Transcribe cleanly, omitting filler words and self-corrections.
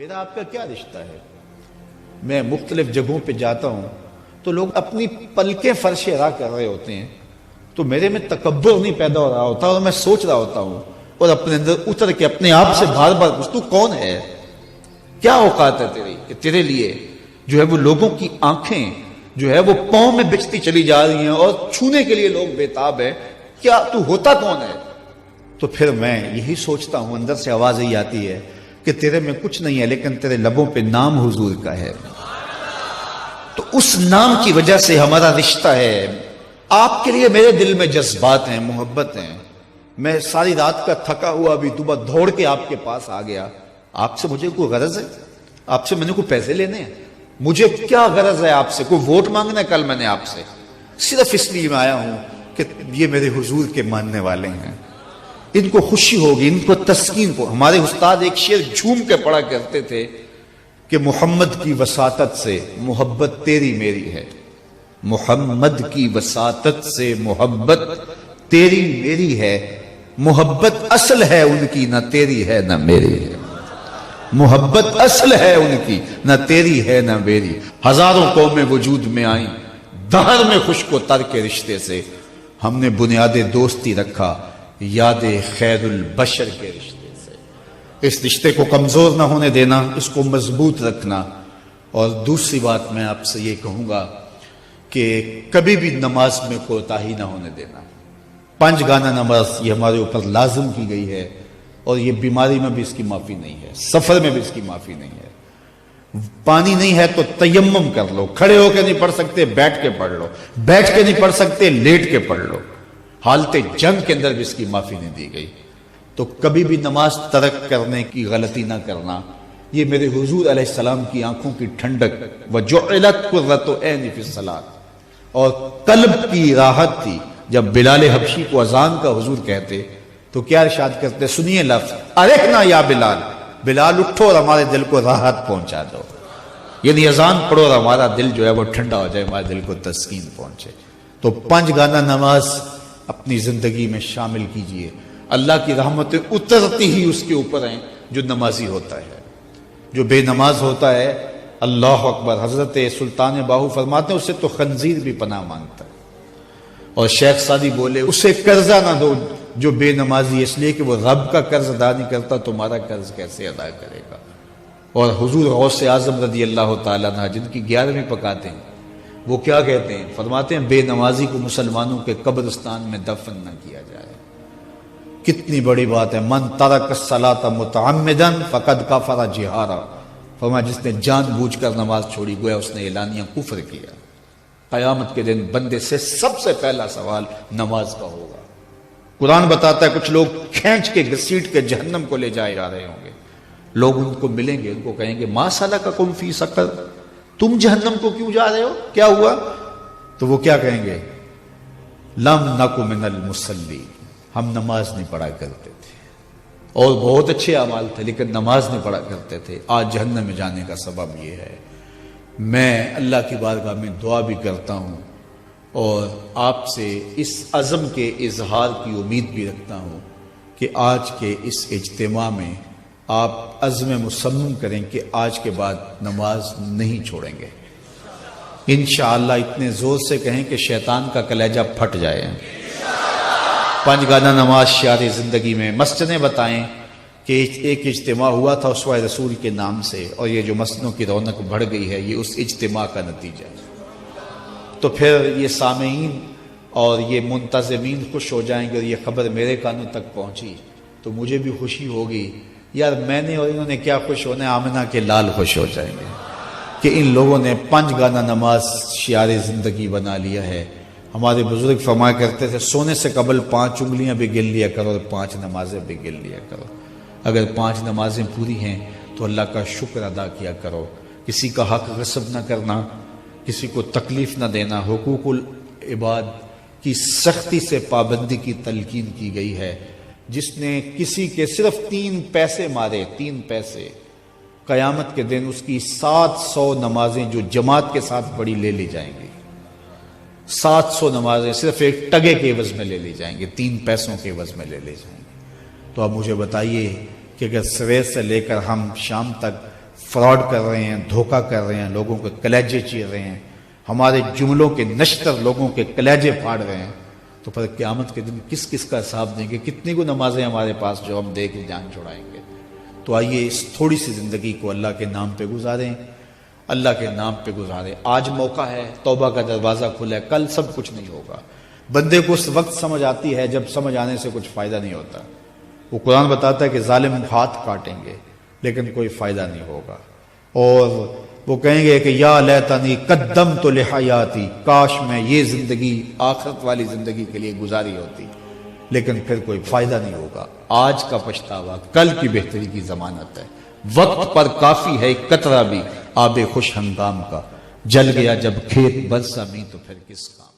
میرا آپ کا کیا رشتہ ہے؟ میں مختلف جگہوں پہ جاتا ہوں تو لوگ اپنی پلکیں فرش راہ کر رہے ہوتے ہیں، تو میرے میں تکبر نہیں پیدا ہو رہا ہوتا اور میں سوچ رہا ہوتا ہوں اور اپنے اندر اتر کے اپنے آپ سے بار بار پوچھتا ہوں، کون ہے؟ کیا اوقات ہے تیری کہ تیرے لیے جو ہے وہ لوگوں کی آنکھیں جو ہے وہ پاؤں میں بچتی چلی جا رہی ہیں اور چھونے کے لیے لوگ بےتاب ہیں؟ کیا تو ہوتا کون ہے؟ تو پھر میں یہی سوچتا ہوں، اندر سے آواز یہی آتی ہے کہ تیرے میں کچھ نہیں ہے لیکن تیرے لبوں پہ نام حضور کا ہے، تو اس نام کی وجہ سے ہمارا رشتہ ہے۔ آپ کے لیے میرے دل میں جذبات ہیں، محبت ہیں۔ میں ساری رات کا تھکا ہوا بھی صبح دوڑ کے آپ کے پاس آ گیا۔ آپ سے مجھے کوئی غرض ہے؟ آپ سے میں نے کوئی پیسے لینے ہیں؟ مجھے کیا غرض ہے آپ سے؟ کوئی ووٹ مانگنا ہے کل میں نے آپ سے؟ صرف اس لیے میں آیا ہوں کہ یہ میرے حضور کے ماننے والے ہیں، ان کو خوشی ہوگی، ان کو تسکین کو۔ ہمارے استاد ایک شعر جھوم کے پڑھا کرتے تھے کہ محمد کی وساطت سے محبت تیری میری ہے، محمد کی وساطت سے محبت تیری میری ہے، محبت اصل ہے ان کی نہ تیری ہے نہ میری ہے، محبت اصل ہے ان کی نہ تیری ہے نہ میری۔ ہزاروں قومیں وجود میں آئیں دہر میں خشک و تر کے رشتے سے، ہم نے بنیاد دوستی رکھا یاد خیر البشر کے رشتے سے۔ اس رشتے کو کمزور نہ ہونے دینا، اس کو مضبوط رکھنا۔ اور دوسری بات میں آپ سے یہ کہوں گا کہ کبھی بھی نماز میں کوتاہی نہ ہونے دینا۔ 5 گانا نماز یہ ہمارے اوپر لازم کی گئی ہے، اور یہ بیماری میں بھی اس کی معافی نہیں ہے، سفر میں بھی اس کی معافی نہیں ہے۔ پانی نہیں ہے تو تیمم کر لو، کھڑے ہو کے نہیں پڑھ سکتے بیٹھ کے پڑھ لو، بیٹھ کے نہیں پڑھ سکتے لیٹ کے پڑھ لو۔ حالت جنگ کے اندر بھی اس کی معافی نہیں دی گئی۔ تو کبھی بھی نماز ترک کرنے کی غلطی نہ کرنا۔ یہ میرے حضور علیہ السلام کی آنکھوں کی ٹھنڈک وَجُعِلَتْ قُرَّةُ عَيْنِي فِي الصَّلَاةِ، اور قلب کی راحت تھی۔ جب بلال حبشی کو اذان کا حضور کہتے تو کیا ارشاد کرتے؟ سنیے لفظ ارحنا یا بلال، بلال اٹھو اور ہمارے دل کو راحت پہنچا دو، یعنی اذان پڑھو اور ہمارا دل جو ہے وہ ٹھنڈا ہو جائے، ہمارے دل کو تسکین پہنچے۔ تو 5 گانا نماز اپنی زندگی میں شامل کیجئے۔ اللہ کی رحمتیں اترتی ہی اس کے اوپر ہیں جو نمازی ہوتا ہے۔ جو بے نماز ہوتا ہے، اللہ اکبر، حضرت سلطان باہو فرماتے ہیں اسے تو خنزیر بھی پناہ مانگتا ہے۔ اور شیخ سعدی بولے اسے قرضہ نہ دو جو بے نمازی ہے، اس لیے کہ وہ رب کا قرض ادا نہیں کرتا، تمہارا قرض کیسے ادا کرے گا۔ اور حضور غوث اعظم رضی اللہ تعالیٰ عنہ جن کی 11ویں پکاتے ہیں، وہ کیا کہتے ہیں؟ فرماتے ہیں بے نمازی کو مسلمانوں کے قبرستان میں دفن نہ کیا جائے۔ کتنی بڑی بات ہے، من ترک الصلاۃ متعمدا فقد کفر جہارا، فرمایا جس نے جان بوجھ کر نماز چھوڑی گویا اس نے اعلانیہ کفر کیا۔ قیامت کے دن بندے سے سب سے پہلا سوال نماز کا ہوگا۔ قرآن بتاتا ہے کچھ لوگ کھینچ کے گھسیٹ کے جہنم کو لے جائے جا رہے ہوں گے، لوگ ان کو ملیں گے، ان کو کہیں گے ما سلککم فی سقر، تم جہنم کو کیوں جا رہے ہو، کیا ہوا؟ تو وہ کیا کہیں گے؟ لم نک من المصلین، ہم نماز نہیں پڑھا کرتے تھے، اور بہت اچھے اعمال تھے لیکن نماز نہیں پڑھا کرتے تھے، آج جہنم میں جانے کا سبب یہ ہے۔ میں اللہ کی بارگاہ میں دعا بھی کرتا ہوں اور آپ سے اس عزم کے اظہار کی امید بھی رکھتا ہوں کہ آج کے اس اجتماع میں آپ عزم مصمم کریں کہ آج کے بعد نماز نہیں چھوڑیں گے انشاءاللہ۔ اتنے زور سے کہیں کہ شیطان کا کلیجہ پھٹ جائے۔ 5 گانا نماز شعار زندگی میں۔ مسجدیں بتائیں کہ ایک اجتماع ہوا تھا اسوہ رسول کے نام سے، اور یہ جو مسجدوں کی رونق بڑھ گئی ہے یہ اس اجتماع کا نتیجہ ہے۔ تو پھر یہ سامعین اور یہ منتظمین خوش ہو جائیں گے، اور یہ خبر میرے کانوں تک پہنچی تو مجھے بھی خوشی ہوگی، یار میں نے اور انہوں نے کیا خوش ہونا ہے، آمنہ کے لال خوش ہو جائیں گے کہ ان لوگوں نے 5 گانا نماز شعار زندگی بنا لیا ہے۔ ہمارے بزرگ فرمایا کرتے تھے سونے سے قبل 5 انگلیاں بھی گن لیا کرو اور 5 نمازیں بھی گن لیا کرو۔ اگر 5 نمازیں پوری ہیں تو اللہ کا شکر ادا کیا کرو۔ کسی کا حق غصب نہ کرنا، کسی کو تکلیف نہ دینا، حقوق العباد کی سختی سے پابندی کی تلقین کی گئی ہے۔ جس نے کسی کے صرف 3 پیسے مارے، 3 پیسے، قیامت کے دن اس کی 700 نمازیں جو جماعت کے ساتھ پڑھی لے لی جائیں گی۔ 700 نمازیں صرف ایک ٹگے کے عوض میں لے لی جائیں گی، 3 پیسوں کے عوض میں لے لی جائیں گی۔ تو اب مجھے بتائیے کہ اگر سویر سے لے کر ہم شام تک فراڈ کر رہے ہیں، دھوکہ کر رہے ہیں، لوگوں کے کلیجے چیر رہے ہیں، ہمارے جملوں کے نشتر لوگوں کے کلیجے پھاڑ رہے ہیں، تو پھر قیامت کے دن کس کس کا حساب دیں گے؟ کتنی کو نمازیں ہمارے پاس جو ہم دے کے جان چھڑائیں گے؟ تو آئیے اس تھوڑی سی زندگی کو اللہ کے نام پہ گزاریں، اللہ کے نام پہ گزاریں۔ آج موقع ہے، توبہ کا دروازہ کھلا ہے، کل سب کچھ نہیں ہوگا۔ بندے کو اس وقت سمجھ آتی ہے جب سمجھ آنے سے کچھ فائدہ نہیں ہوتا۔ وہ قرآن بتاتا ہے کہ ظالم ہاتھ کاٹیں گے لیکن کوئی فائدہ نہیں ہوگا، اور وہ کہیں گے کہ یا لیتنی قدمت لحیاتی، کاش میں یہ زندگی آخرت والی زندگی کے لیے گزاری ہوتی، لیکن پھر کوئی فائدہ نہیں ہوگا۔ آج کا پچھتاوا کل کی بہتری کی ضمانت ہے۔ وقت پر کافی ہے ایک قطرہ بھی آب خوش ہنگام کا، جل گیا جب کھیت برسا میں تو پھر کس کام۔